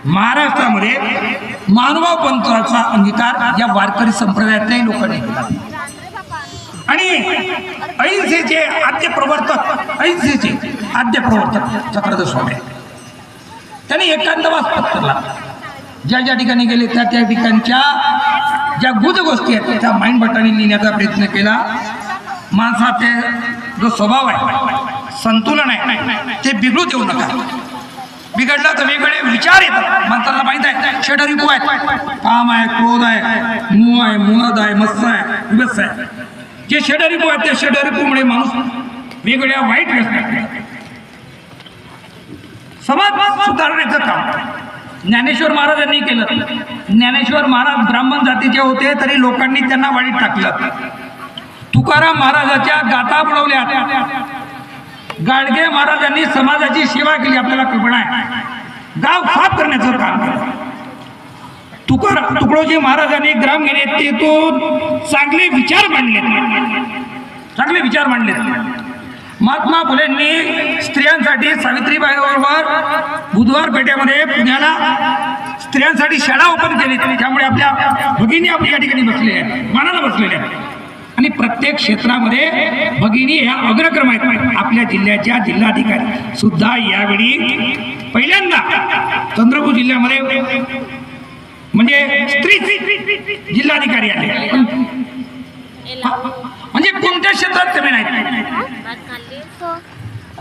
महाराष्ट्रामध्ये मानव पंथाचा अंगीकार या वारकरी संप्रदायातल्याही लोकांनी केला आणि अहिंसेचे आद्य प्रवर्तक चक्रधर स्वामी त्यांनी एकांतवास पत्करला. ज्या ठिकाणी गेले त्या ठिकाणच्या ज्या गुज गोष्टी आहेत त्या माइंड बटाने लिहिण्याचा प्रयत्न केला. माणसाचे जो स्वभाव आहे, संतुलन आहे, ते बिघडू देऊ नका. बिघडला तर वेगवेगळे विचार येतात. माणसाला माहित आहे षडरिपू आहेत, काम आहे, क्रोध आहे, मोह आहे, मुहद आहे, मत्स्य आहे, विभत्स आहे. जे षडरिपू आहेत त्या षडरिपूमुळे माणूस वेगवेगळ्या वाईट व्यसनात आहे. समाज सुधारण्याचं काम ज्ञानेश्वर महाराजांनी केलं. ज्ञानेश्वर महाराज ब्राह्मण जातीचे होते तरी लोकांनी त्यांना वाईट टाकलं. तुकाराम महाराजाच्या गाथा बुडवल्या. गाडगे महाराजांनी समाजाची सेवा केली. आपल्याला कल्पना आहे, गाव साफ करण्याचं काम केलं. तुकडोजी महाराजांनी ग्रामगीतेतून चांगले विचार मांडले. महात्मा फुलेंनी स्त्रियांसाठी सावित्रीबाईबरोबर बुधवार पेठेमध्ये पुण्याला स्त्रियांसाठी शाळा ओपन केली. त्यामुळे आपल्या भगिनी आपल्या या ठिकाणी बसलेल्या आहेत, मानाला बसलेल्या आहेत. आणि प्रत्येक क्षेत्रामध्ये भगिनी ह्या अग्रक्रम आहेत. आपल्या जिल्ह्याच्या जिल्हाधिकारी सुद्धा यावेळी पहिल्यांदा चंद्रपूर जिल्ह्यामध्ये म्हणजे स्त्री जिल्हाधिकारी आले. म्हणजे कोणत्या क्षेत्रात कमी नाहीत.